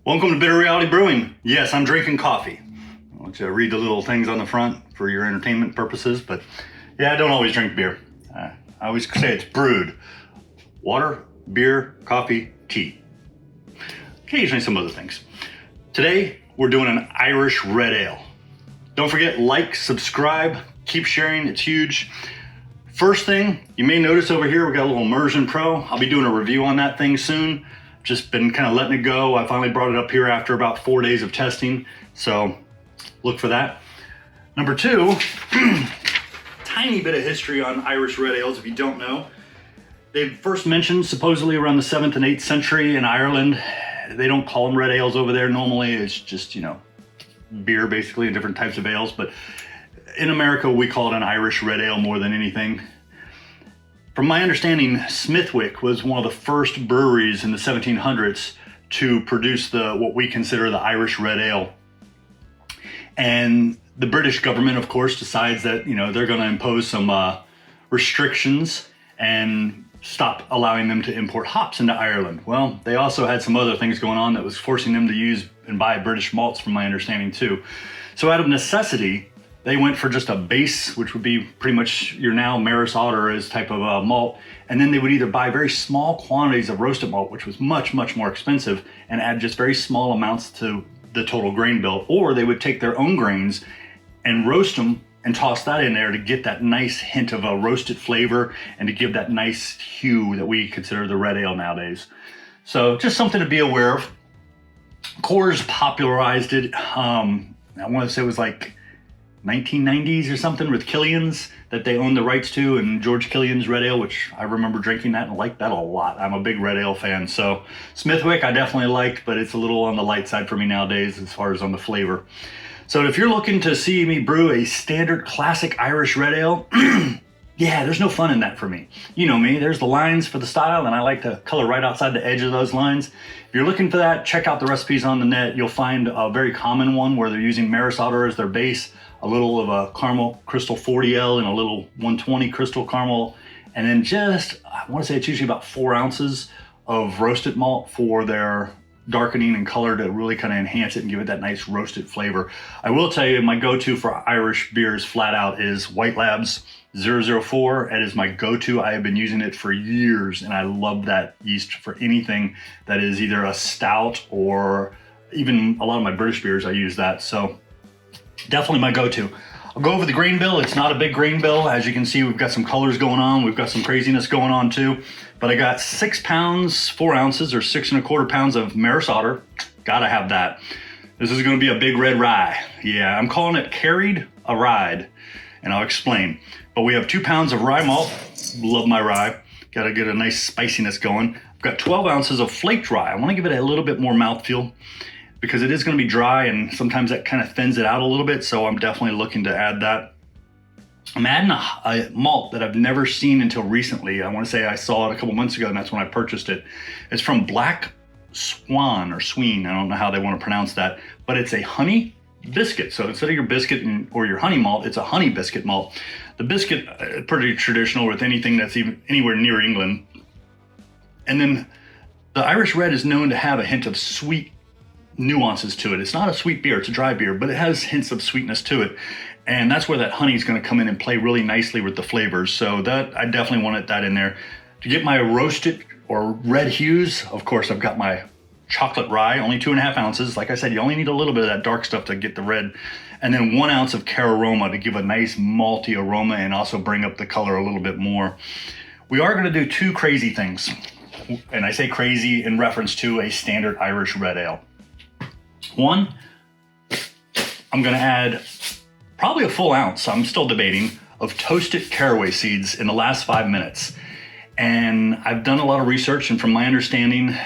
Welcome to Bitter Reality Brewing. Yes, I'm drinking coffee. I want you to read the little things on the front for your entertainment purposes, but yeah, I don't always drink beer. I always say it's brewed. Water, beer, coffee, tea. Occasionally some other things. Today, we're doing an Irish red ale. Don't forget, like, subscribe, keep sharing, it's huge. First thing, you may notice over here, we got a little Immersion Pro. I'll be doing a review on that thing soon. Just been kind of letting it go. I finally brought it up here after about 4 days of testing. So look for that. Number two, tiny bit of history on Irish red ales if you don't know. They first mentioned supposedly around the 7th and 8th century in Ireland. They don't call them red ales over there. Normally it's just, beer basically and different types of ales. But in America, we call it an Irish red ale more than anything. From my understanding, Smithwick was one of the first breweries in the 1700s to produce what we consider the Irish red ale. And the British government, of course, decides that, they're going to impose some restrictions and stop allowing them to import hops into Ireland. Well, they also had some other things going on that was forcing them to use and buy British malts, from my understanding, too. So out of necessity, they went for just a base, which would be pretty much your now Maris Otter as type of malt. And then they would either buy very small quantities of roasted malt, which was much, much more expensive, and add just very small amounts to the total grain bill. Or they would take their own grains and roast them and toss that in there to get that nice hint of a roasted flavor and to give that nice hue that we consider the red ale nowadays. So just something to be aware of. Coors popularized it. I want to say it was like 1990s or something with Killian's that they owned the rights to, and George Killian's red ale, which I remember drinking that and liked that a lot. I'm a big red ale fan. So Smithwick I definitely liked, but it's a little on the light side for me nowadays as far as on the flavor. So if you're looking to see me brew a standard classic Irish red ale, yeah, there's no fun in that for me. You know me, there's the lines for the style, and I like to color right outside the edge of those lines. If you're looking for that, check out the recipes on the net. You'll find a very common one where they're using Maris Otter as their base, a little of a caramel crystal 40L and a little 120 crystal caramel, and then I want to say it's usually about 4 ounces of roasted malt for their darkening and color to really kind of enhance it and give it that nice roasted flavor. I will tell you, my go-to for Irish beers flat out is White Labs 004. It is my go-to. I have been using it for years, and I love that yeast for anything that is either a stout or even a lot of my British beers. I use that. So definitely my go-to. I'll go over the grain bill. It's not a big grain bill. As you can see, we've got some colors going on. We've got some craziness going on too. But I got 6 pounds, 4 ounces, or 6 1/4 pounds of Maris Otter. Gotta have that. This is gonna be a big red rye. Yeah, I'm calling it Carried a Ride, and I'll explain. But we have 2 pounds of rye malt. Love my rye. Gotta get a nice spiciness going. I've got 12 ounces of flaked rye. I wanna give it a little bit more mouthfeel, because it is going to be dry and sometimes that kind of thins it out a little bit. So I'm definitely looking to add that. I'm adding a malt that I've never seen until recently. I want to say I saw it a couple months ago, and that's when I purchased it. It's from Black Swan or Sween. I don't know how they want to pronounce that, but it's a honey biscuit. So instead of your biscuit or your honey malt, it's a honey biscuit malt. The biscuit, pretty traditional with anything that's even anywhere near England. And then the Irish red is known to have a hint of sweet nuances to it. It's not a sweet beer, it's a dry beer, but it has hints of sweetness to it. And that's where that honey is going to come in and play really nicely with the flavors. So that I definitely wanted that in there. To get my roasted or red hues, of course, I've got my chocolate rye, only 2.5 ounces. Like I said, you only need a little bit of that dark stuff to get the red. And then 1 ounce of Cararoma to give a nice malty aroma and also bring up the color a little bit more. We are going to do 2 crazy things. And I say crazy in reference to a standard Irish red ale. One, I'm going to add probably a full ounce, I'm still debating, of toasted caraway seeds in the last 5 minutes. And I've done a lot of research, and from my understanding,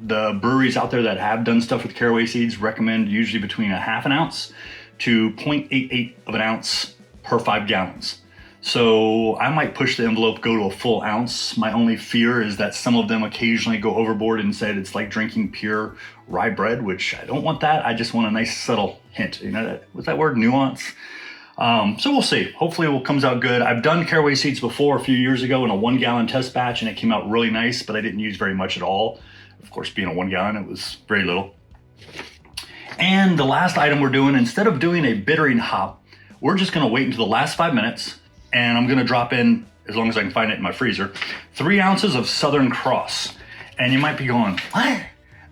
the breweries out there that have done stuff with caraway seeds recommend usually between 1/2 ounce to 0.88 of an ounce per 5 gallons. So I might push the envelope, go to a full ounce. My only fear is that some of them occasionally go overboard and said it's like drinking pure rye bread, which I don't want that. I just want a nice subtle hint. What's that word? Nuance. So we'll see. Hopefully it comes out good. I've done caraway seeds before a few years ago in a 1 gallon test batch, and it came out really nice, but I didn't use very much at all. Of course, being a 1 gallon, it was very little. And the last item we're doing, instead of doing a bittering hop, we're just gonna wait until the last 5 minutes, and I'm gonna drop in, as long as I can find it in my freezer, 3 ounces of Southern Cross. And you might be going, what?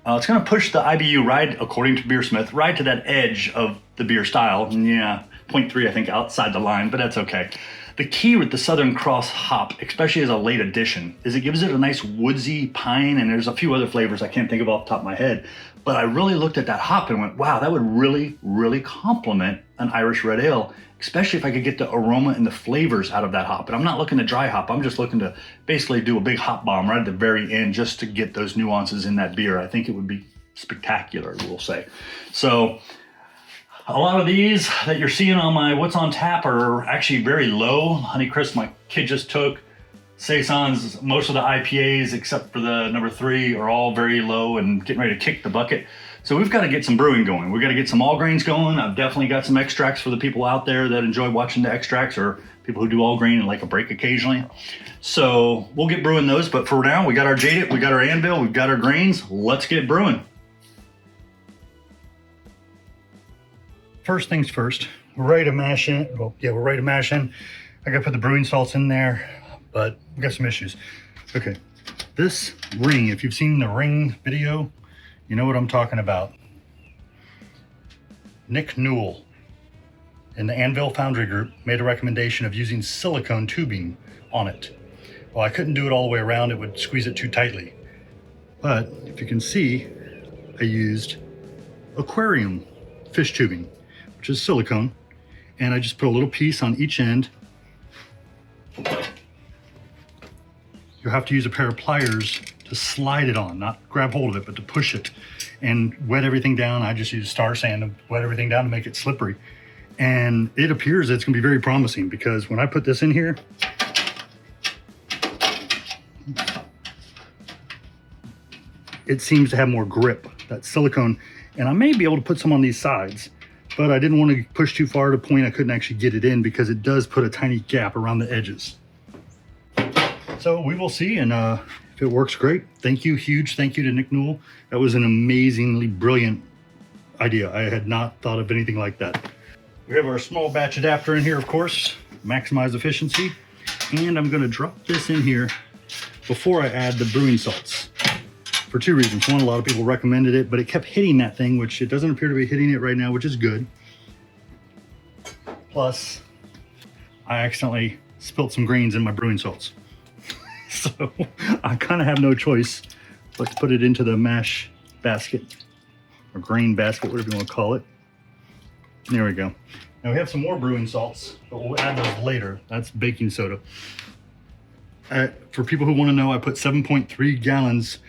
It's gonna push the IBU right, according to Beersmith, right to that edge of the beer style. Yeah, 0.3 I think outside the line, but that's okay. The key with the Southern Cross hop, especially as a late addition, is it gives it a nice woodsy pine, and there's a few other flavors I can't think of off the top of my head. But I really looked at that hop and went, wow, that would really, really complement an Irish red ale, especially if I could get the aroma and the flavors out of that hop. And I'm not looking to dry hop, I'm just looking to basically do a big hop bomb right at the very end just to get those nuances in that beer. I think it would be spectacular, we'll say. So a lot of these that you're seeing on my What's on Tap are actually very low. Honeycrisp, my kid just took. Saisons, most of the IPAs except for the number 3 are all very low and getting ready to kick the bucket. So we've got to get some brewing going. We've got to get some all grains going. I've definitely got some extracts for the people out there that enjoy watching the extracts, or people who do all grain and like a break occasionally. So we'll get brewing those, but for now, we got our Jaded, we got our Anvil, we've got our grains. Let's get brewing. First things first, we're ready to mash in. Well, yeah, we're ready to mash in. I gotta put the brewing salts in there, but we got some issues. Okay, this ring, if you've seen the ring video, you know what I'm talking about. Nick Newell in the Anvil Foundry group made a recommendation of using silicone tubing on it. Well, I couldn't do it all the way around, it would squeeze it too tightly. But if you can see, I used aquarium fish tubing, which is silicone, and I just put a little piece on each end. You'll have to use a pair of pliers to slide it on, not grab hold of it, but to push it and wet everything down. I just use Star Sand to wet everything down to make it slippery. And it appears it's gonna be very promising, because when I put this in here, it seems to have more grip, that silicone. And I may be able to put some on these sides, but I didn't want to push too far to the point I couldn't actually get it in, because it does put a tiny gap around the edges. So we will see, and if it works, great. Thank you, huge thank you to Nick Newell. That was an amazingly brilliant idea. I had not thought of anything like that. We have our small batch adapter in here, of course, maximize efficiency. And I'm gonna drop this in here before I add the brewing salts, for 2 reasons. One, a lot of people recommended it, but it kept hitting that thing, which it doesn't appear to be hitting it right now, which is good. Plus, I accidentally spilt some grains in my brewing salts. So I kind of have no choice but to put it into the mash basket, or grain basket, whatever you want to call it. There we go. Now we have some more brewing salts, but we'll add those later. That's baking soda. For people who want to know, I put 7.3 gallons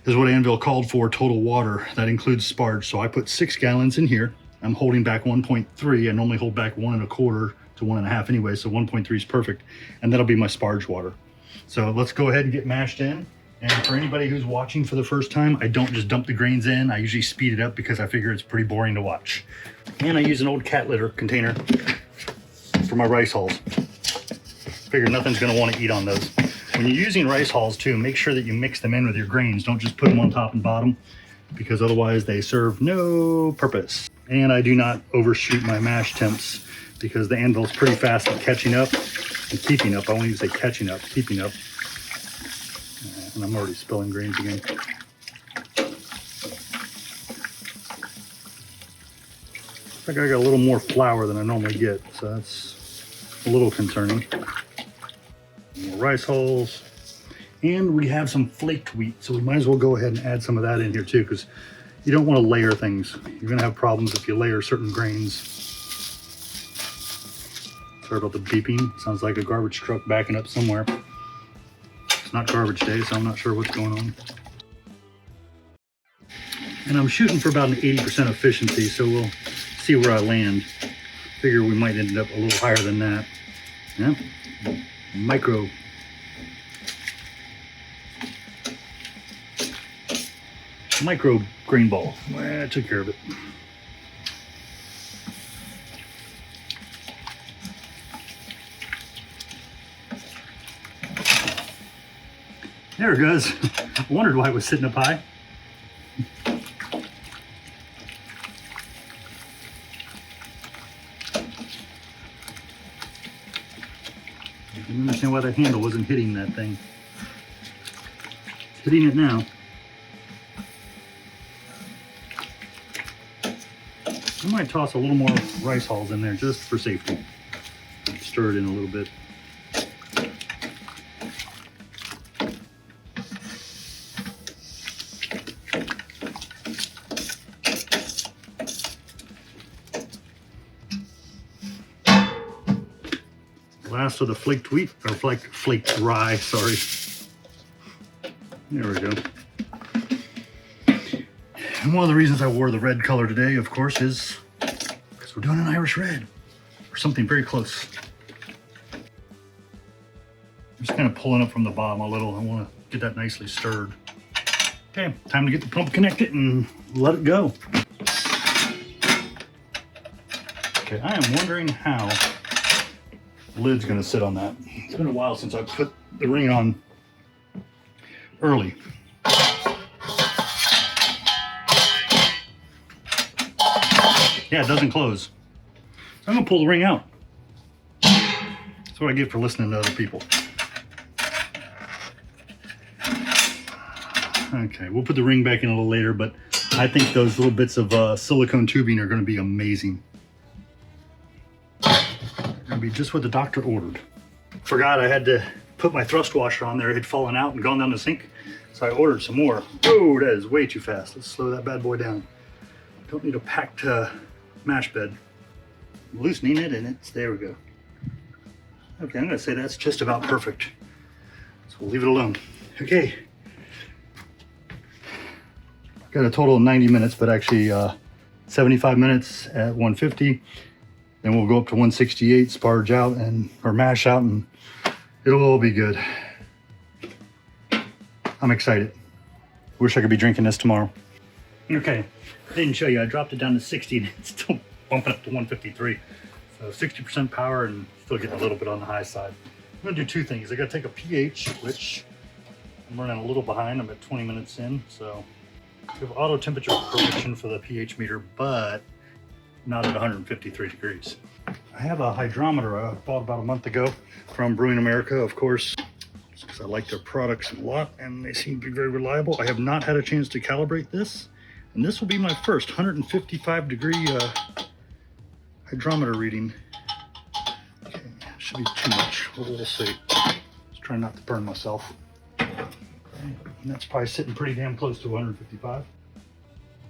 is what Anvil called for total water. That includes sparge. So I put 6 gallons in here. I'm holding back 1.3. I normally hold back 1 1/4 to 1 1/2 anyway, so 1.3 is perfect. And that'll be my sparge water. So let's go ahead and get mashed in. And for anybody who's watching for the first time, I don't just dump the grains in. I usually speed it up because I figure it's pretty boring to watch. And I use an old cat litter container for my rice hulls. Figure nothing's gonna want to eat on those. When you're using rice hulls too, make sure that you mix them in with your grains. Don't just put them on top and bottom, because otherwise they serve no purpose. And I do not overshoot my mash temps, because the Anvil's pretty fast at catching up and keeping up. I won't even say catching up, keeping up. And I'm already spilling grains again. I think I got a little more flour than I normally get, so that's a little concerning. More rice hulls. And we have some flaked wheat, so we might as well go ahead and add some of that in here too, because you don't want to layer things. You're going to have problems if you layer certain grains. Sorry about the beeping. Sounds like a garbage truck backing up somewhere. It's not garbage day, so I'm not sure what's going on. And I'm shooting for about an 80% efficiency, so we'll see where I land. Figure we might end up a little higher than that. Yeah. Micro grain ball. Well, I took care of it. There it goes. I wondered why it was sitting up high. understand why the handle wasn't hitting that thing. Hitting it now. I might toss a little more rice hulls in there just for safety. Stir it in a little bit. Last of the flaked wheat, or flaked rye, sorry. There we go. And one of the reasons I wore the red color today, of course, is because we're doing an Irish red, or something very close. I'm just kind of pulling up from the bottom a little. I want to get that nicely stirred. Okay, time to get the pump connected and let it go. Okay, I am wondering how the lid's going to sit on that. It's been a while since I put the ring on early. Yeah, it doesn't close. So I'm going to pull the ring out. That's what I get for listening to other people. Okay, we'll put the ring back in a little later, but I think those little bits of silicone tubing are going to be amazing. It'll be just what the doctor ordered. Forgot I had to put my thrust washer on there. It had fallen out and gone down the sink, so I ordered some more. Oh, that is way too fast. Let's slow that bad boy down. Don't need a packed mash bed. I'm loosening it and there we go. Okay, I'm gonna say that's just about perfect. So we'll leave it alone. Okay. Got a total of 90 minutes, but actually 75 minutes at 150. Then we'll go up to 168, sparge out or mash out, and it'll all be good. I'm excited. Wish I could be drinking this tomorrow. Okay, I didn't show you. I dropped it down to 60 and it's still bumping up to 153. So 60% power and still getting a little bit on the high side. I'm gonna do two things. I gotta take a pH, which I'm running a little behind. I'm at 20 minutes in, so we have auto temperature correction for the pH meter, but not at 153 degrees. I have a hydrometer I bought about a month ago from Brewing America, of course, because I like their products a lot and they seem to be very reliable. I have not had a chance to calibrate this, and this will be my first 155 degree hydrometer reading. Okay, should be too much. We'll see. Just trying not to burn myself. Okay, and that's probably sitting pretty damn close to 155.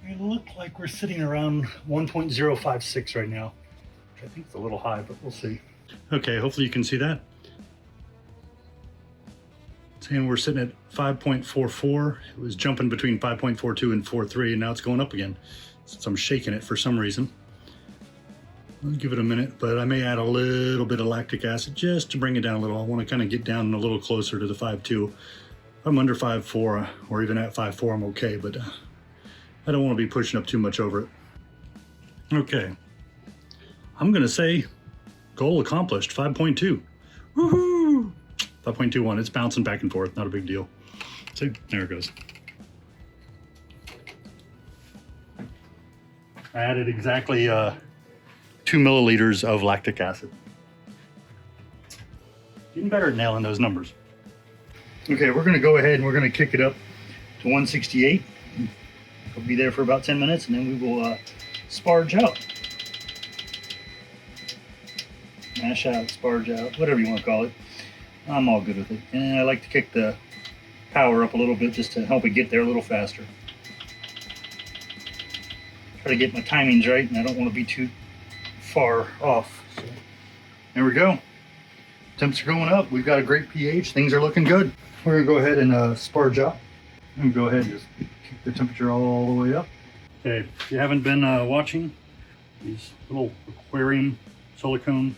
It looks like we're sitting around 1.056 right now, which I think is a little high, but we'll see. Okay, hopefully you can see that. Saying we're sitting at 5.44. It was jumping between 5.42 and 4.3, and now it's going up again. So I'm shaking it for some reason. I'll give it a minute, but I may add a little bit of lactic acid just to bring it down a little. I want to kind of get down a little closer to the 5.2. If I'm under 5.4 or even at 5.4, I'm okay, but I don't want to be pushing up too much over it. Okay, I'm gonna say goal accomplished, 5.2. Woohoo! 5.21, it's bouncing back and forth, not a big deal. So there it goes. I added exactly 2 milliliters of lactic acid. Getting better at nailing those numbers. Okay, we're gonna go ahead and we're gonna kick it up to 168. We'll be there for about 10 minutes and then we will sparge out. Mash out, sparge out, whatever you want to call it. I'm all good with it. And I like to kick the power up a little bit just to help it get there a little faster. Try to get my timings right, and I don't want to be too far off. So there we go. Temps are going up. We've got a great pH. Things are looking good. We're going to go ahead and sparge out. And go ahead and just keep the temperature all the way up. Okay, if you haven't been watching, these little aquarium silicone,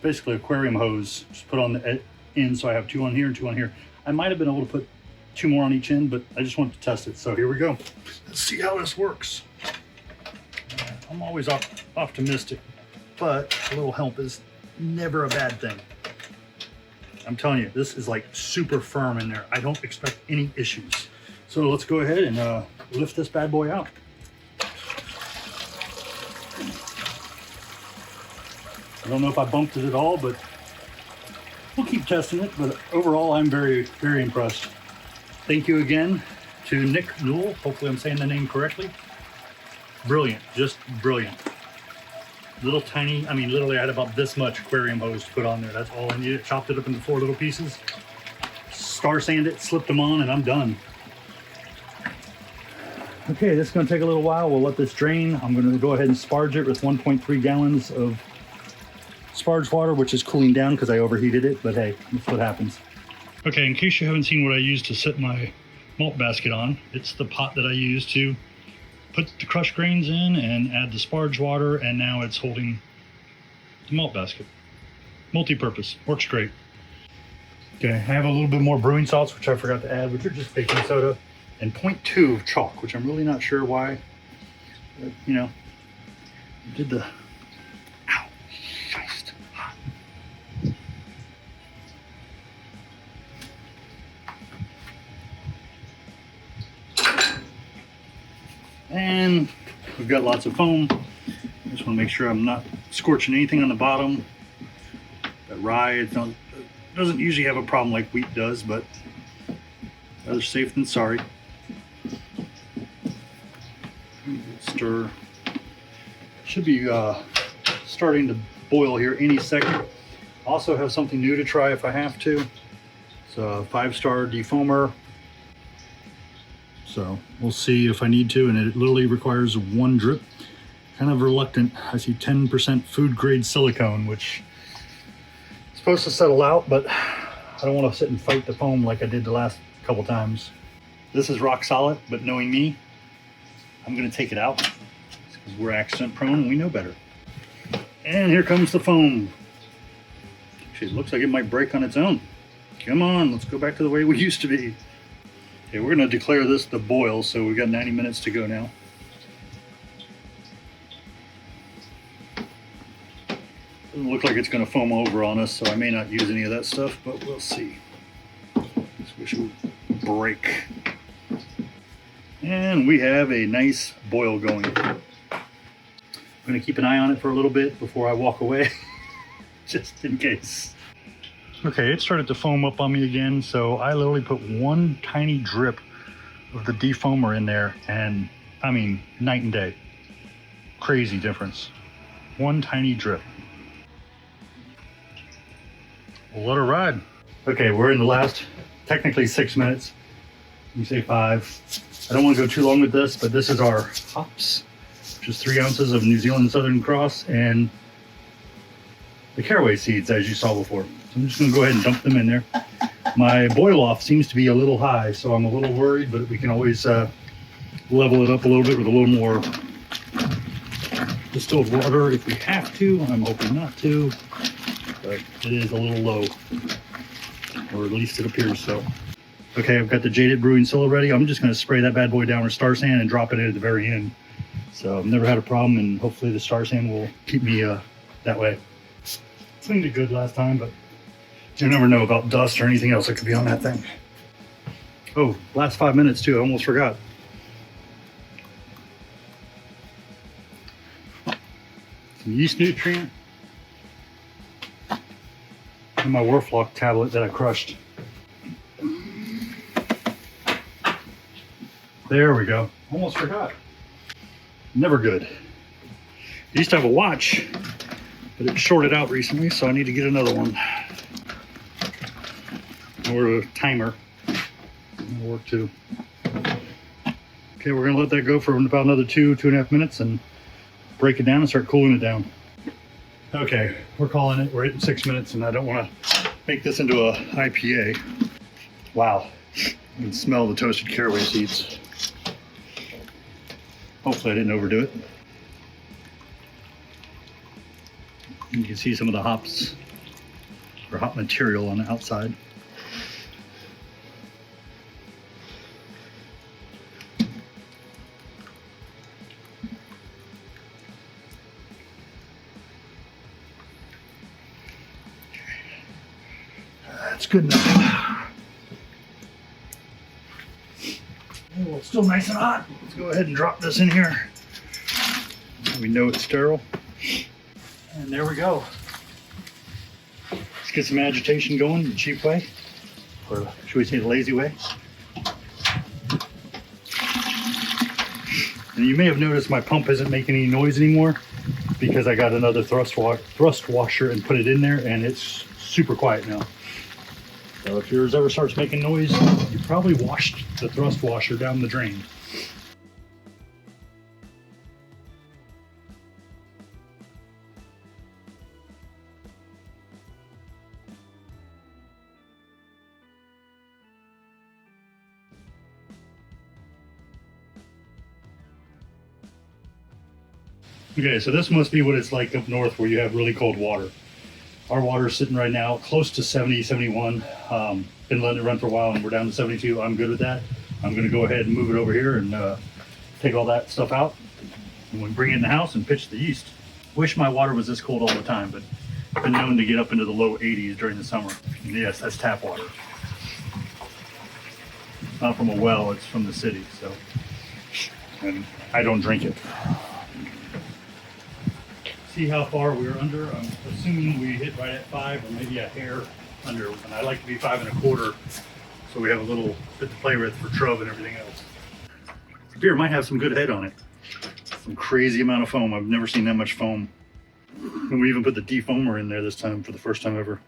basically aquarium hose, just put on the end, so I have 2 on here and 2 on here. I might have been able to put 2 more on each end, but I just wanted to test it. So here we go. Let's see how this works. I'm always optimistic, but a little help is never a bad thing. I'm telling you, this is like super firm in there. I don't expect any issues. So let's go ahead and lift this bad boy out. I don't know if I bumped it at all, but we'll keep testing it, but overall I'm very, very impressed. Thank you again to Nick Newell. Hopefully I'm saying the name correctly. Brilliant, just brilliant. Little tiny, I mean literally I had about this much aquarium hose to put on there. That's all I needed. Chopped it up into 4 little pieces. Star sand it, slipped them on, and I'm done. Okay, this is going to take a little while. We'll let this drain. I'm going to go ahead and sparge it with 1.3 gallons of sparge water, which is cooling down because I overheated it, but hey, that's what happens. Okay, in case you haven't seen what I used to set my malt basket on, it's the pot that I used to put the crushed grains in and add the sparge water, and now it's holding the malt basket. Multi-purpose, works great. Okay, I have a little bit more brewing salts, which I forgot to add, which are just baking soda, and 0.2 of chalk, which I'm really not sure why. But, you know, did the, ow, Christ, hot. And we've got lots of foam. I just want to make sure I'm not scorching anything on the bottom. That rye, it's not, doesn't usually have a problem like wheat does, but better safe than sorry. Stir. Should be starting to boil here any second. Also have something new to try if I have to. It's a 5-star defoamer. So we'll see if I need to, and it literally requires 1 drip. Kind of reluctant. I see 10% food grade silicone, which supposed to settle out, but I don't want to sit and fight the foam like I did the last couple times. This is rock solid, but knowing me, I'm going to take it out because we're accident prone and we know better. And here comes the foam. Actually, it looks like it might break on its own. Come on, let's go back to the way we used to be. Okay, we're going to declare this the boil, so we've got 90 minutes to go now. Doesn't look like it's going to foam over on us, so I may not use any of that stuff, but we'll see. Just wish it would break. And we have a nice boil going. I'm going to keep an eye on it for a little bit before I walk away, just in case. Okay, it started to foam up on me again, so I literally put 1 tiny drip of the defoamer in there, and I mean, night and day. Crazy difference. 1 tiny drip. We'll let her ride. Okay, we're in the last, technically 6 minutes. You say 5. I don't want to go too long with this, but this is our hops, which is 3 ounces of New Zealand Southern Cross and the caraway seeds, as you saw before. So I'm just going to go ahead and dump them in there. My boil off seems to be a little high, so I'm a little worried, but we can always level it up a little bit with a little more distilled water if we have to. I'm hoping not to, but it is a little low, or at least it appears so. Okay, I've got the Jaded Brewing Scylla ready. I'm just going to spray that bad boy down with Star Sand and drop it in at the very end. So I've never had a problem, and hopefully the Star Sand will keep me that way. Cleaned it good last time, but you never know about dust or anything else that could be on that thing. Oh, last 5 minutes too, I almost forgot. Some yeast nutrient. And my Warflock tablet that I crushed. There we go. Almost forgot. Never good. I used to have a watch, but it shorted out recently, so I need to get another one. Or a timer. That'll work too. Okay, we're gonna let that go for about another 2.5 minutes and break it down and start cooling it down. Okay, we're calling it. We're hitting 6 minutes, and I don't want to make this into a IPA. Wow, you can smell the toasted caraway seeds. Hopefully I didn't overdo it. You can see some of the hops, or hop material on the outside. That's good enough. Oh, it's still nice and hot. Let's go ahead and drop this in here. We know it's sterile. And there we go. Let's get some agitation going the cheap way, or should we say the lazy way. And you may have noticed my pump isn't making any noise anymore because I got another thrust washer and put it in there, and it's super quiet now. So if yours ever starts making noise, you probably washed the thrust washer down the drain. Okay, so this must be what it's like up north where you have really cold water. Our water's sitting right now close to 70, 71. Been letting it run for a while and we're down to 72. I'm good with that. I'm gonna go ahead and move it over here and take all that stuff out. And we bring it in the house and pitch the yeast. Wish my water was this cold all the time, but I've been known to get up into the low 80s during the summer. And yes, that's tap water. It's not from a well, it's from the city, so. And I don't drink it. See how far we're under. I'm assuming we hit right at 5 or maybe a hair under, and I like to be 5 1/4, so we have a little bit to play with for trub and everything else. The beer might have some good head on it. Some crazy amount of foam. I've never seen that much foam. And we even put the defoamer in there this time for the first time ever.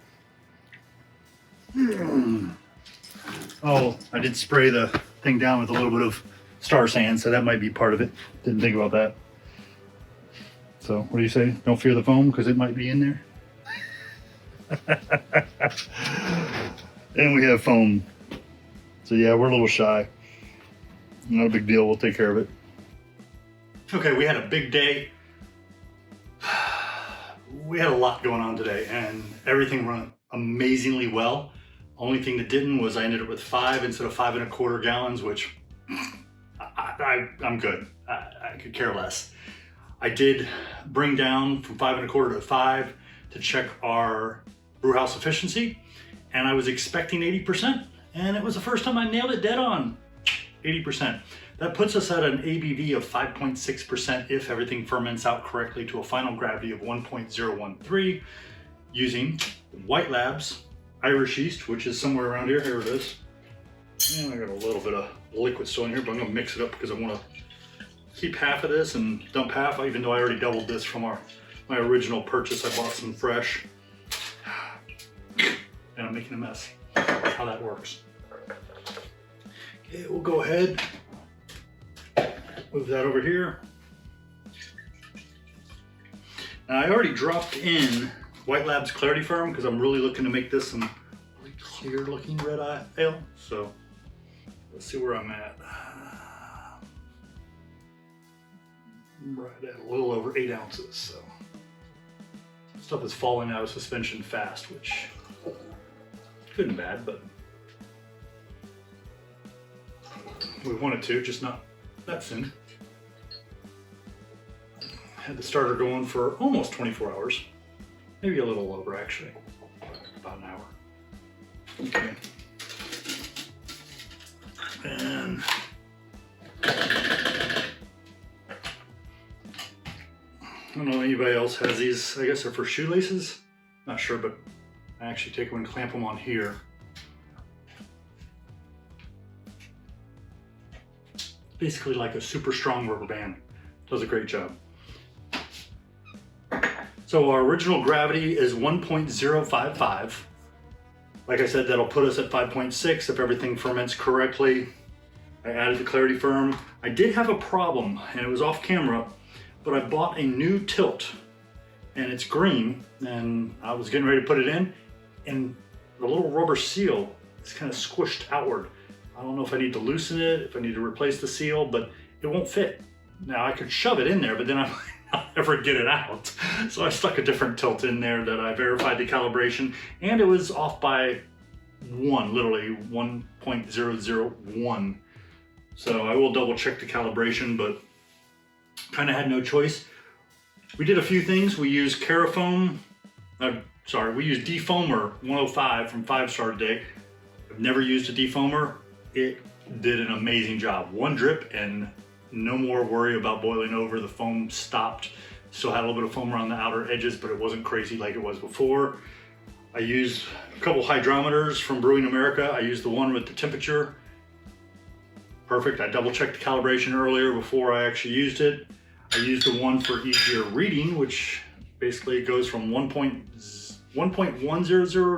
Oh, I did spray the thing down with a little bit of Star Sand, so that might be part of it. Didn't think about that. So what do you say? Don't fear the foam because it might be in there. And we have foam. So yeah, we're a little shy. Not a big deal, we'll take care of it. Okay, we had a big day. We had a lot going on today and everything ran amazingly well. Only thing that didn't was I ended up with 5 instead of 5 1/4 gallons, which I'm good. I could care less. I did bring down from 5 1/4 to 5 to check our brew house efficiency, and I was expecting 80%, and it was the first time I nailed it dead on, 80%. That puts us at an ABV of 5.6% if everything ferments out correctly to a final gravity of 1.013 using White Labs Irish yeast, which is somewhere around here. Here it is. And I got a little bit of liquid still in here, but I'm gonna mix it up because I wanna keep half of this and dump half, even though I already doubled this from my original purchase. I bought some fresh, and I'm making a mess. That's how that works. Okay, we'll go ahead, move that over here. Now I already dropped in White Labs Clarity Firm because I'm really looking to make this some really clear looking red ale. So let's see where I'm at. Right at a little over 8 ounces, so stuff is falling out of suspension fast, which good and bad, but we wanted to, just not that soon. Had the starter going for almost 24 hours, maybe a little over actually, about an hour. Okay, and I don't know if anybody else has these. I guess they're for shoelaces. Not sure, but I actually take them and clamp them on here. Basically like a super strong rubber band. Does a great job. So our original gravity is 1.055. Like I said, that'll put us at 5.6 if everything ferments correctly. I added the Clarity Firm. I did have a problem, and it was off camera, but I bought a new tilt, and it's green, and I was getting ready to put it in, and the little rubber seal is kind of squished outward. I don't know if I need to loosen it, if I need to replace the seal, but it won't fit. Now I could shove it in there, but then I might not ever get it out. So I stuck a different tilt in there that I verified the calibration, and it was off by 1, literally 1.001. So I will double check the calibration, but kind of had no choice. We did a few things. We used Carafoam, we used Defoamer 105 from 5 Star today. I've never used a defoamer. It did an amazing job. 1 drip and no more worry about boiling over. The foam stopped. Still had a little bit of foam around the outer edges, but it wasn't crazy like it was before. I used a couple hydrometers from Brewing America. I used the one with the temperature. Perfect. I double checked the calibration earlier before I actually used it. I used the one for easier reading, which basically goes from 1.100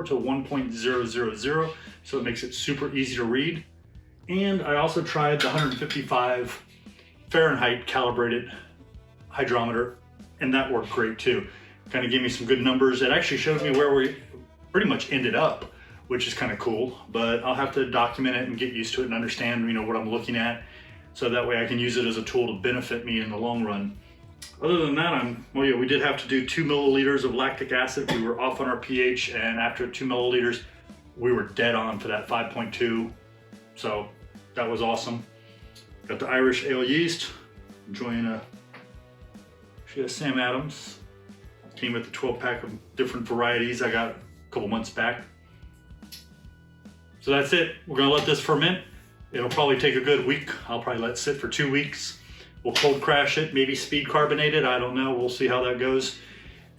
to 1.000, so it makes it super easy to read. And I also tried the 155 Fahrenheit calibrated hydrometer, and that worked great too. Kind of gave me some good numbers. It actually showed me where we pretty much ended up, which is kind of cool, but I'll have to document it and get used to it and understand, what I'm looking at, so that way I can use it as a tool to benefit me in the long run. Other than that, we did have to do 2 milliliters of lactic acid. We were off on our pH, and after 2 milliliters, we were dead on for that 5.2. So that was awesome. Got the Irish ale yeast, enjoying Sam Adams. Came with the 12-pack of different varieties I got a couple months back. So that's it. We're gonna let this ferment. It'll probably take a good week. I'll probably let it sit for 2 weeks. We'll cold crash it, maybe speed carbonate it. I don't know. We'll see how that goes.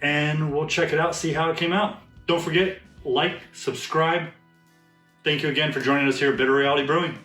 And we'll check it out, see how it came out. Don't forget, like, subscribe. Thank you again for joining us here at Bitter Reality Brewing.